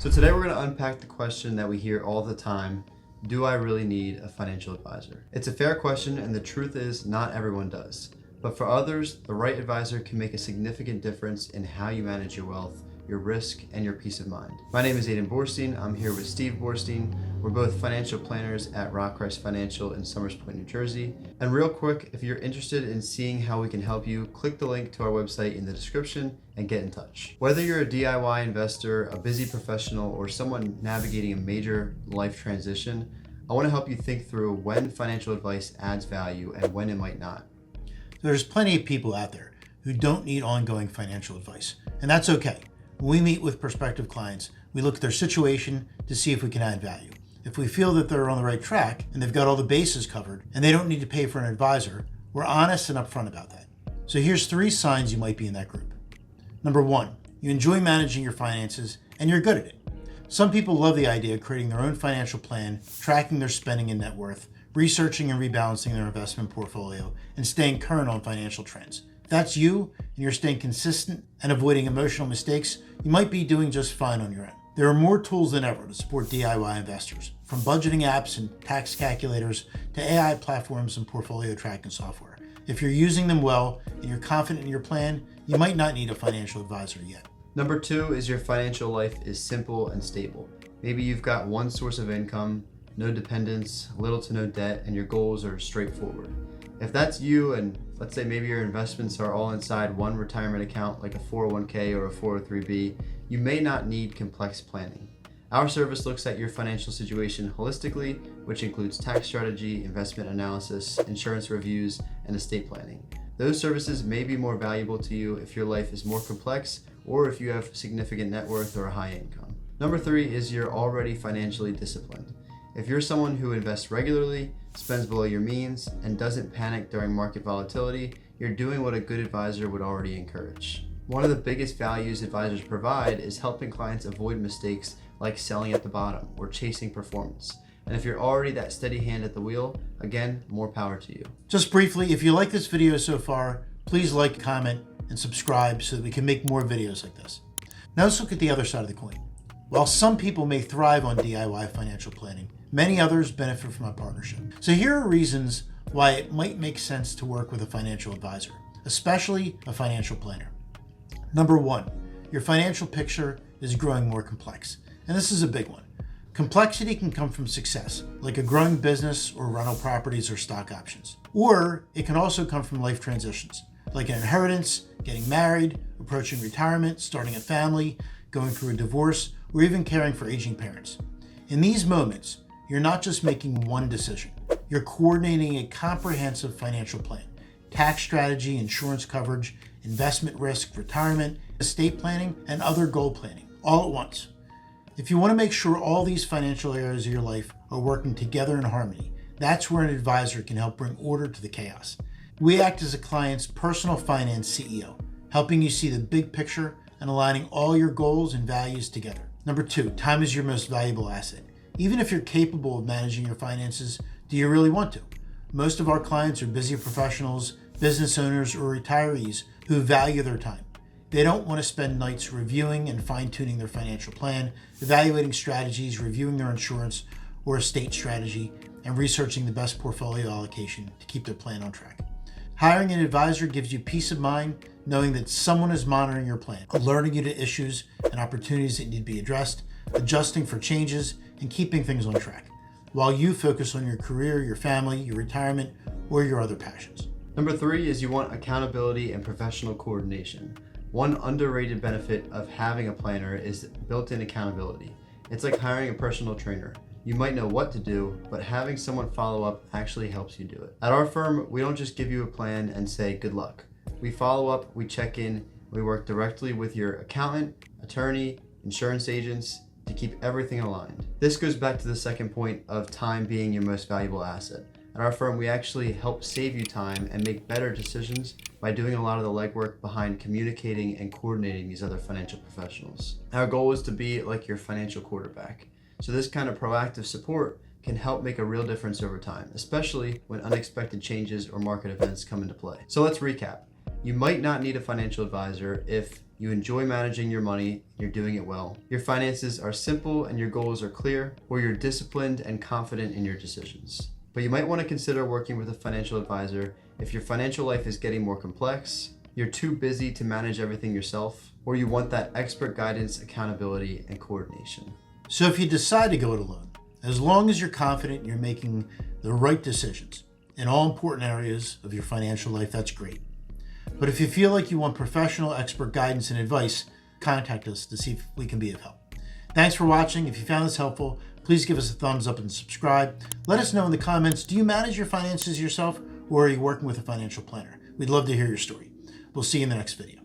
So today we're going to unpack the question that we hear all the time: do I really need a financial advisor? It's a fair question, and the truth is not everyone does. But for others, the right advisor can make a significant difference in how you manage your wealth, your risk, and your peace of mind. My name is Aiden Boorstein. I'm here with Steve Boorstein. We're both financial planners at RockCrest Financial in Somers Point, New Jersey. And real quick, if you're interested in seeing how we can help you, click the link to our website in the description and get in touch. Whether you're a DIY investor, a busy professional, or someone navigating a major life transition, I want to help you think through when financial advice adds value and when it might not. There's plenty of people out there who don't need ongoing financial advice, and that's okay. When we meet with prospective clients, we look at their situation to see if we can add value. If we feel that they're on the right track and they've got all the bases covered and they don't need to pay for an advisor, we're honest and upfront about that. So here's 3 signs you might be in that group. Number 1, you enjoy managing your finances and you're good at it. Some people love the idea of creating their own financial plan, tracking their spending and net worth, researching and rebalancing their investment portfolio, and staying current on financial trends. If that's you and you're staying consistent and avoiding emotional mistakes, you might be doing just fine on your own. There are more tools than ever to support DIY investors, from budgeting apps and tax calculators to AI platforms and portfolio tracking software. If you're using them well and you're confident in your plan, you might not need a financial advisor yet. Number 2 is your financial life is simple and stable. Maybe you've got one source of income, no dependents, little to no debt, and your goals are straightforward. If that's you, and let's say maybe your investments are all inside one retirement account like a 401k or a 403b, you may not need complex planning. Our service looks at your financial situation holistically, which includes tax strategy, investment analysis, insurance reviews, and estate planning. Those services may be more valuable to you if your life is more complex or if you have significant net worth or a high income. Number 3 is you're already financially disciplined. If you're someone who invests regularly, spends below your means, and doesn't panic during market volatility, you're doing what a good advisor would already encourage. One of the biggest values advisors provide is helping clients avoid mistakes like selling at the bottom or chasing performance. And if you're already that steady hand at the wheel, again, more power to you. Just briefly, if you like this video so far, please like, comment, and subscribe so that we can make more videos like this. Now let's look at the other side of the coin. While some people may thrive on DIY financial planning, many others benefit from a partnership. So here are reasons why it might make sense to work with a financial advisor, especially a financial planner. Number 1, your financial picture is growing more complex. And this is a big one. Complexity can come from success, like a growing business or rental properties or stock options. Or it can also come from life transitions, like an inheritance, getting married, approaching retirement, starting a family, going through a divorce, or even caring for aging parents. In these moments, you're not just making one decision. You're coordinating a comprehensive financial plan, tax strategy, insurance coverage, investment risk, retirement, estate planning, and other goal planning, all at once. If you want to make sure all these financial areas of your life are working together in harmony, that's where an advisor can help bring order to the chaos. We act as a client's personal finance CEO, helping you see the big picture and aligning all your goals and values together. Number 2, time is your most valuable asset. Even if you're capable of managing your finances, do you really want to? Most of our clients are busy professionals, business owners, or retirees who value their time. They don't want to spend nights reviewing and fine-tuning their financial plan, evaluating strategies, reviewing their insurance or estate strategy, and researching the best portfolio allocation to keep their plan on track. Hiring an advisor gives you peace of mind knowing that someone is monitoring your plan, alerting you to issues and opportunities that need to be addressed, adjusting for changes, and keeping things on track, while you focus on your career, your family, your retirement, or your other passions. Number 3 is you want accountability and professional coordination. One underrated benefit of having a planner is built-in accountability. It's like hiring a personal trainer. You might know what to do, but having someone follow up actually helps you do it. At our firm, we don't just give you a plan and say good luck. We follow up, we check in, we work directly with your accountant, attorney, insurance agents to keep everything aligned. This goes back to the second point of time being your most valuable asset. At our firm, we actually help save you time and make better decisions by doing a lot of the legwork behind communicating and coordinating these other financial professionals. Our goal is to be like your financial quarterback. So this kind of proactive support can help make a real difference over time, especially when unexpected changes or market events come into play. So let's recap. You might not need a financial advisor if you enjoy managing your money, you're doing it well, your finances are simple and your goals are clear, or you're disciplined and confident in your decisions. But you might want to consider working with a financial advisor if your financial life is getting more complex, you're too busy to manage everything yourself, or you want that expert guidance, accountability, and coordination. So if you decide to go it alone, as long as you're confident you're making the right decisions in all important areas of your financial life, that's great. But if you feel like you want professional expert guidance and advice, contact us to see if we can be of help. Thanks for watching. If you found this helpful, please give us a thumbs up and subscribe. Let us know in the comments, do you manage your finances yourself or are you working with a financial planner? We'd love to hear your story. We'll see you in the next video.